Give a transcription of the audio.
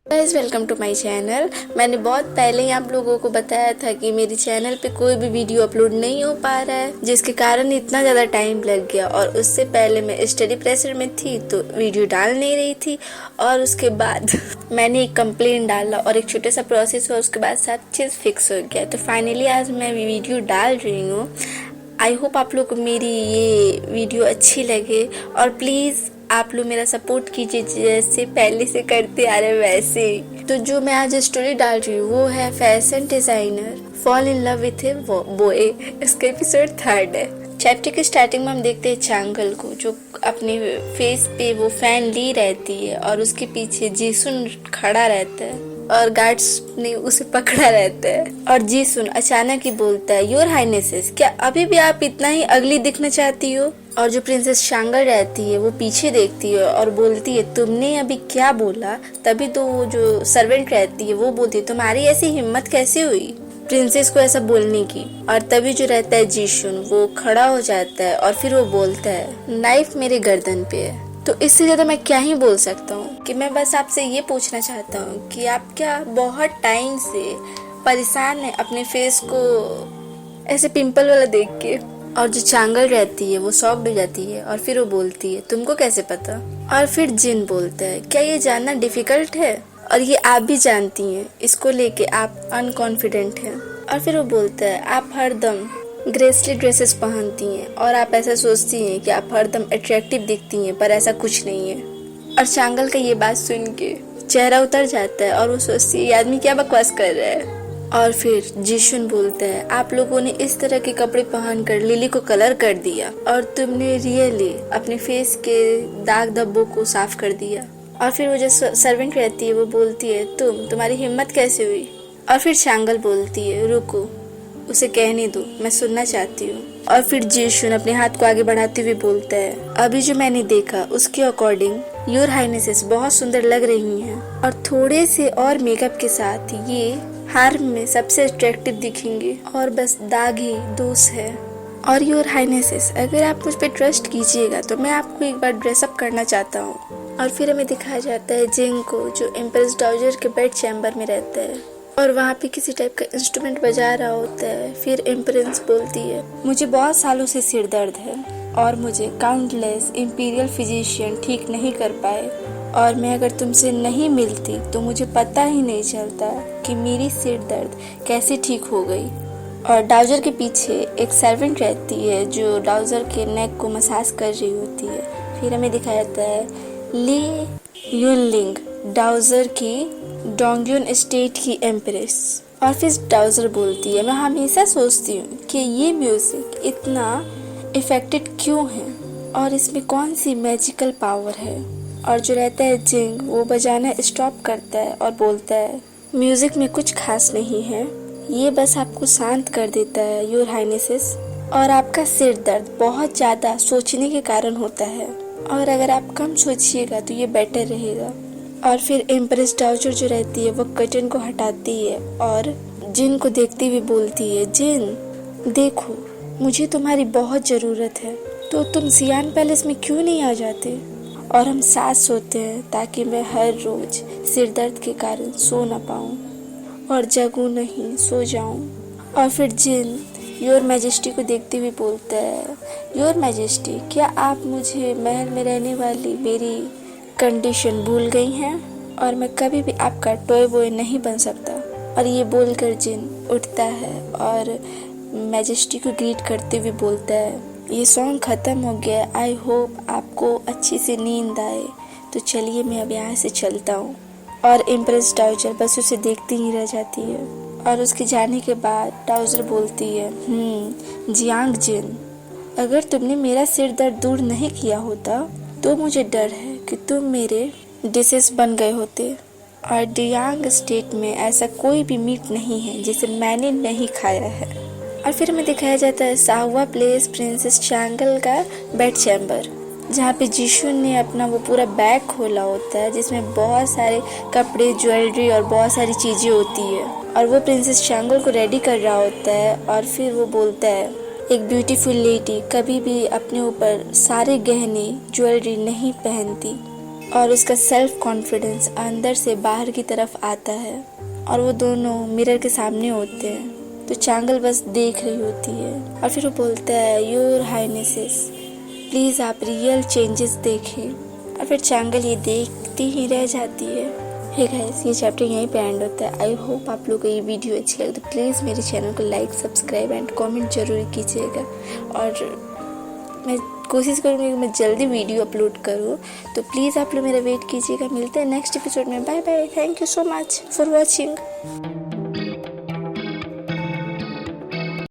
Guys welcome to my channel. मैंने बहुत पहले ही आप लोगों को बताया था कि मेरे चैनल पे कोई भी वीडियो अपलोड नहीं हो पा रहा है, जिसके कारण इतना ज़्यादा टाइम लग गया। और उससे पहले मैं स्टडी प्रेशर में थी तो वीडियो डाल नहीं रही थी। और उसके बाद मैंने एक कंप्लेंट डाला और एक छोटा सा प्रोसेस हुआ, उसके बाद सब चीज़ फिक्स हो गया। तो फाइनली आज मैं वीडियो डाल रही हूँ। आई होप आप लोग को मेरी ये वीडियो अच्छी लगे और प्लीज़ आप लोग मेरा सपोर्ट कीजिए जैसे पहले से करते आ रहे वैसे ही। तो जो मैं आज स्टोरी डाल रही हूँ वो है fashion designer fall in love with a boy. इसका एपिसोड 3 है। चैप्टर की स्टार्टिंग में हम देखते हैं चांगल को, जो अपने फेस पे वो फैन ली रहती है और उसके पीछे जीसुन खड़ा रहता है और गार्ड्स ने उसे पकड़ा रहता है। और जीसुन अचानक ही बोलता है, योर हाइनेसेस, क्या अभी भी आप इतना ही अगली दिखना चाहती हो? और जो प्रिंसेस चांगल रहती है वो पीछे देखती है और बोलती है, तुमने अभी क्या बोला? तभी तो वो जो सर्वेंट रहती है वो बोलती है, तुम्हारी ऐसी हिम्मत कैसे हुई प्रिंसेस को ऐसा बोलने की? और तभी जो रहता है जीशुन वो खड़ा हो जाता है और फिर वो बोलता है, नाइफ मेरे गर्दन पे है। तो इससे ज्यादा मैं क्या ही बोल सकता हूँ कि मैं बस आपसे ये पूछना चाहता हूँ कि आप क्या बहुत टाइम से परेशान है अपने फेस को ऐसे पिंपल वाला देख के? और जो चांगल रहती है वो शॉक्ड हो जाती है और फिर वो बोलती है, तुमको कैसे पता? और फिर जिन बोलता है, क्या ये जानना डिफिकल्ट है? और ये आप भी जानती हैं, इसको लेके आप अनकॉन्फिडेंट हैं। और फिर वो बोलता है, आप हरदम ग्रेसली ड्रेसेस पहनती हैं और आप ऐसा सोचती हैं कि आप हरदम अट्रैक्टिव दिखती हैं, पर ऐसा कुछ नहीं है। और चांगल का ये बात सुन के चेहरा उतर जाता है और वो सोचती है, ये आदमी क्या बकवास कर रहा है। और फिर जीशुन बोलता है, आप लोगों ने इस तरह के कपड़े पहनकर लिली को कलर कर दिया और तुमने रियली अपने फेस के दाग धब्बों को साफ कर दिया। और फिर वो जो सर्वेंट रहती है वो बोलती है, तुम्हारी हिम्मत कैसे हुई? और फिर चांगल बोलती है, रुको, उसे कहने दो, मैं सुनना चाहती हूँ। और फिर जीशुन अपने हाथ को आगे बढ़ाते हुए बोलता है, अभी जो मैंने देखा उसके अकॉर्डिंग योर हाइनेसेस बहुत सुंदर लग रही हैं और थोड़े से और मेकअप के साथ ये हार में सबसे अट्रैक्टिव दिखेंगे और बस दाग ही दोष है। और योर हाइनेसेस, अगर आप मुझ पे ट्रस्ट कीजिएगा तो मैं आपको एक बार ड्रेसअप करना चाहता हूँ। और फिर हमें दिखाया जाता है जिंग को, जो एम्प्रेस डाउजर के बेड चैम्बर में रहता है और वहाँ पे किसी टाइप का इंस्ट्रूमेंट बजा रहा होता है। फिर एम्प्रेस बोलती है, मुझे बहुत सालों से सिर दर्द है और मुझे काउंटलेस इंपीरियल फिजिशियन ठीक नहीं कर पाए, और मैं अगर तुमसे नहीं मिलती तो मुझे पता ही नहीं चलता कि मेरी सिर दर्द कैसे ठीक हो गई। और डाउजर के पीछे एक सर्वेंट रहती है जो डाउजर के नेक को मसाज कर रही होती है। फिर हमें दिखाया जाता है ली युनलिंग, डाउजर की डोंगयुन स्टेट की एम्प्रेस। और फिर डाउजर बोलती है, मैं हमेशा सोचती हूँ कि ये म्यूजिक इतना इफेक्टेड क्यों है और इसमें कौन सी मैजिकल पावर है। और जो रहता है जिंग वो बजाना स्टॉप करता है और बोलता है, म्यूजिक में कुछ खास नहीं है, ये बस आपको शांत कर देता है योर हाइनेसेस, और आपका सिर दर्द बहुत ज़्यादा सोचने के कारण होता है, और अगर आप कम सोचिएगा तो ये बेटर रहेगा। और फिर एम्प्रेस डाउजर जो रहती है वो कर्टन को हटाती है और जिन को देखती हुई बोलती है, जिन देखो, मुझे तुम्हारी बहुत ज़रूरत है, तो तुम सियान पैलेस में क्यों नहीं आ जाते और हम साथ सोते हैं ताकि मैं हर रोज सिर दर्द के कारण सो ना पाऊँ और जगूं नहीं, सो जाऊं। और फिर जिन योर मैजेस्टी को देखते हुए बोलता है, योर मैजेस्टी, क्या आप मुझे महल में रहने वाली मेरी कंडीशन भूल गई हैं और मैं कभी भी आपका टॉय बॉय नहीं बन सकता। और ये बोलकर जिन उठता है और मैजेस्टी को ग्रीट करते हुए बोलता है, ये सॉन्ग ख़त्म हो गया, आई होप आपको अच्छी से नींद आए, तो चलिए मैं अब यहाँ से चलता हूँ। और एम्प्रेस डाउजर बस उसे देखती ही रह जाती है। और उसके जाने के बाद डाउजर बोलती है, जियांग जिन, अगर तुमने मेरा सिर दर्द दूर नहीं किया होता तो मुझे डर है कि तुम मेरे डिशेस बन गए होते, और डियांग स्टेट में ऐसा कोई भी मीट नहीं है जिसे मैंने नहीं खाया है। और फिर हमें दिखाया जाता है साहुआ प्लेस प्रिंसेस चांगल का बेड चैम्बर, जहाँ पे जीशुन ने अपना वो पूरा बैग खोला होता है जिसमें बहुत सारे कपड़े, ज्वेलरी और बहुत सारी चीज़ें होती है, और वो प्रिंसेस चांगल को रेडी कर रहा होता है। और फिर वो बोलता है, एक ब्यूटीफुल लेडी कभी भी अपने ऊपर सारे गहने ज्वेलरी नहीं पहनती, और उसका सेल्फ कॉन्फिडेंस अंदर से बाहर की तरफ आता है और वो दोनों मिरर के सामने होते हैं। तो चांगल बस देख रही होती है और फिर वो बोलता है, योर हाइनेसेस प्लीज़ आप रियल चेंजेस देखें। और फिर चांगल ये देखती ही रह जाती है। हे गाइस, ये चैप्टर यहीं पे एंड होता है। आई होप आप लोगों को ये वीडियो अच्छी लगे तो प्लीज़ मेरे चैनल को लाइक, सब्सक्राइब एंड कमेंट जरूर कीजिएगा। और मैं कोशिश करूँगी कि मैं जल्दी वीडियो अपलोड करूँ, तो प्लीज़ आप लोग मेरा वेट कीजिएगा। मिलते हैं नेक्स्ट एपिसोड में। Bye bye. Thank you so much for watching.